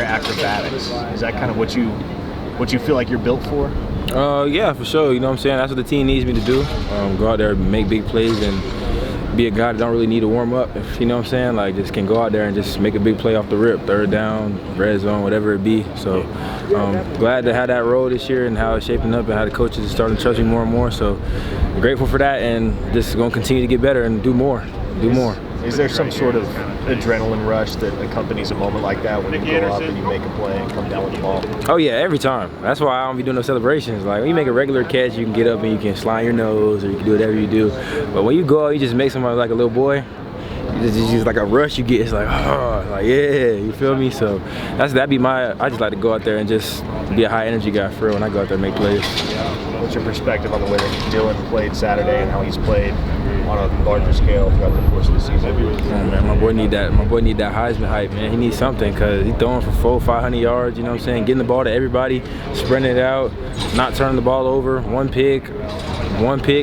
very acrobatics. Is that kind of what you feel like you're built for? Yeah, for sure. You know what I'm saying? That's what the team needs me to do. Go out there, make big plays, and be a guy that don't really need to warm up. If you know what I'm saying, like just can go out there and just make a big play off the rip, third down, red zone, whatever it be. So glad to have that role this year and how it's shaping up and how the coaches are starting to trust me more and more. So grateful for that, and just gonna continue to get better and do more. Is there some sort of adrenaline rush that accompanies a moment like that when you go up and you make a play and come down with the ball? Oh yeah, every time. That's why I don't be doing no celebrations. Like when you make a regular catch, you can get up and you can slide your nose or you can do whatever you do. But when you go out, you just make somebody like a little boy. It's just like a rush you get. It's like, oh, like yeah, you feel me? So that'd be my. I just like to go out there and just be a high energy guy for real when I go out there and make plays. What's your perspective on the way that Dylan played Saturday and how he's played on a larger scale throughout the course of the season? Oh, man, my boy need that Heisman hype, man. He needs something because he's throwing for 400-500 yards. You know what I'm saying? Getting the ball to everybody, spreading it out, not turning the ball over. One pick,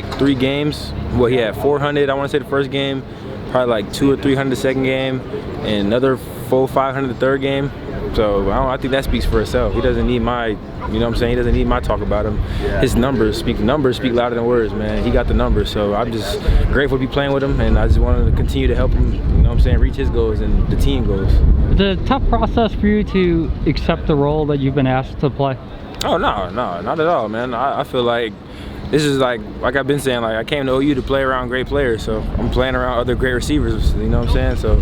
3 games. Well, he had 400. I want to say the first game. Probably like 200 or 300 the second game, and another 400-500 the third game. So I think that speaks for itself. He doesn't need my, you know what I'm saying? He doesn't need my talk about him. His numbers speak louder than words, man. He got the numbers, so I'm just grateful to be playing with him, and I just wanted to continue to help him, you know what I'm saying, reach his goals and the team goals. The tough process for you to accept the role that you've been asked to play? Oh no, not at all, man. I feel like this is like I've been saying, like I came to OU to play around great players, so I'm playing around other great receivers, you know what I'm saying? So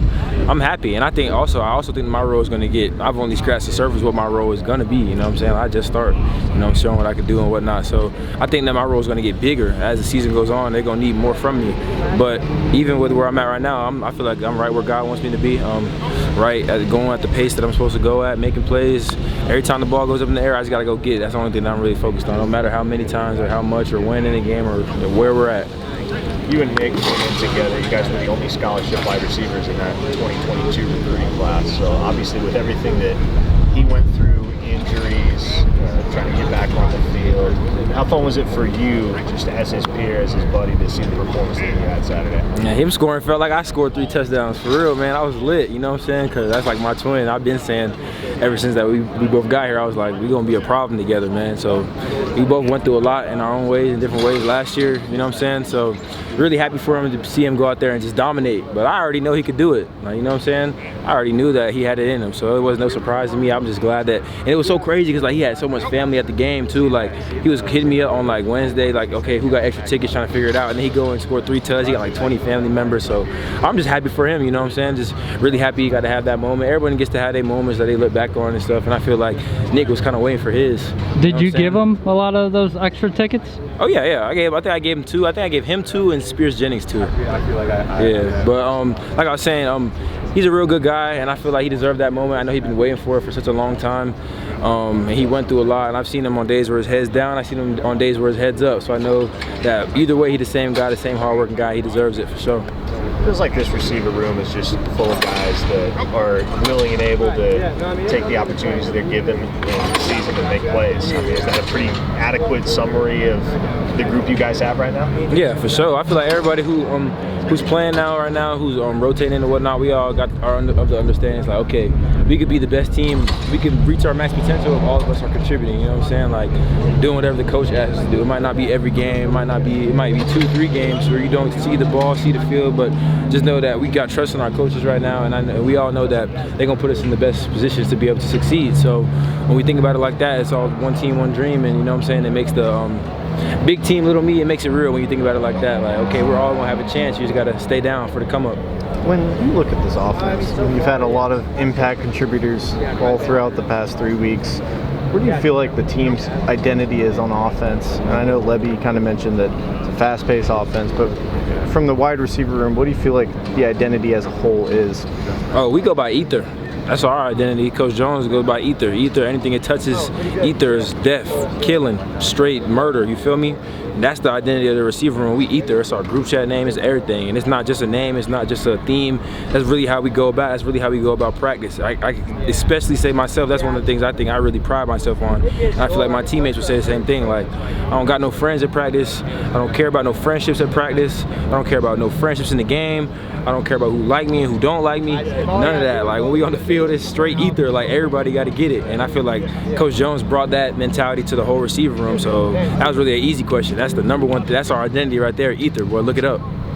I'm happy, and I also think my role is going to get, I've only scratched the surface what my role is going to be, you know what I'm saying? I just start, you know, showing what I can do and whatnot. So I think that my role is going to get bigger as the season goes on. They're going to need more from me. But even with where I'm at right now, I feel like I'm right where God wants me to be, going at the pace that I'm supposed to go at, making plays. Every time the ball goes up in the air, I just got to go get it. That's the only thing that I'm really focused on, no matter how many times or how much or when in a game or where we're at. You and Nick came in together. You guys were the only scholarship wide receivers in that 2022 recruiting class. So obviously with everything that he went through, injuries, trying to get back on the field, how fun was it for you, just as his peer, as his buddy, to see the performance that you had Saturday? Yeah, him scoring felt like I scored 3 touchdowns. For real, man. I was lit, you know what I'm saying? Because that's like my twin. I've been saying ever since that we both got here, I was like, we're going to be a problem together, man. So we both went through a lot in our own ways, in different ways last year, you know what I'm saying? So really happy for him to see him go out there and just dominate. But I already know he could do it, like, you know what I'm saying? I already knew that he had it in him, so it was no surprise to me. I'm just glad that, and it was so crazy because like he had so much family at the game too. Like he was hitting me up on like Wednesday, like, okay, who got extra tickets, trying to figure it out, and then he go and score 3 touchdowns. He got like 20 family members, so I'm just happy for him, you know what I'm saying? Just really happy he got to have that moment. Everyone gets to have their moments that they look back on and stuff, and I feel like Nick was kind of waiting for his. Did you give him a lot of those extra tickets? Oh yeah. I think I gave him 2. I think I gave him 2 and Spears Jennings 2. I feel like yeah, but like I was saying, he's a real good guy, and I feel like he deserved that moment. I know he's been waiting for it for such a long time, and he went through a lot, and I've seen him on days where his head's down, I've seen him on days where his head's up, so I know that either way he's the same guy, the same hard-working guy. He deserves it for sure. It feels like this receiver room is just full of guys that are willing and able to take the opportunities that they're given in the season and make plays. I mean, is that a pretty adequate summary of the group you guys have right now? Yeah, for sure. I feel like everybody who's playing right now, who's rotating and whatnot, we all got of the understanding. It's like, okay, we could be the best team. We can reach our max potential if all of us are contributing. You know what I'm saying? Like doing whatever the coach asks us to do. It might not be every game. It might be 2-3 games where you don't see the ball, see the field, but just know that we got trust in our coaches right now, and we all know that they're gonna put us in the best positions to be able to succeed. So when we think about it like that, it's all one team, one dream, and you know what I'm saying? It makes the big team, little me, it makes it real when you think about it like that. Like, okay, we're all gonna have a chance. You just gotta stay down for the come up. When you look at this offense, you've had a lot of impact contributors all throughout the past 3 weeks. Where do you feel like the team's identity is on offense? And I know Lebby kind of mentioned that it's a fast-paced offense, but from the wide receiver room, what do you feel like the identity as a whole is? Oh, we go by ether. That's our identity. Coach Jones goes by ether. Ether, anything it touches, ether is death, killing, straight murder, you feel me? that's the identity of the receiver room. We ether. It's our group chat name. It's everything. And it's not just a name. It's not just a theme. That's really how we go about. That's really how we go about practice. I especially say myself. That's one of the things I think I really pride myself on. And I feel like my teammates would say the same thing. Like, I don't got no friends at practice. I don't care about no friendships at practice. I don't care about no friendships in the game. I don't care about who like me and who don't like me. None of that. Like, when we on the field, it's straight ether. Like, everybody got to get it. And I feel like Coach Jones brought that mentality to the whole receiver room. So that was really an easy question. That's the number one. That's our identity right there. Ether, boy. Look it up.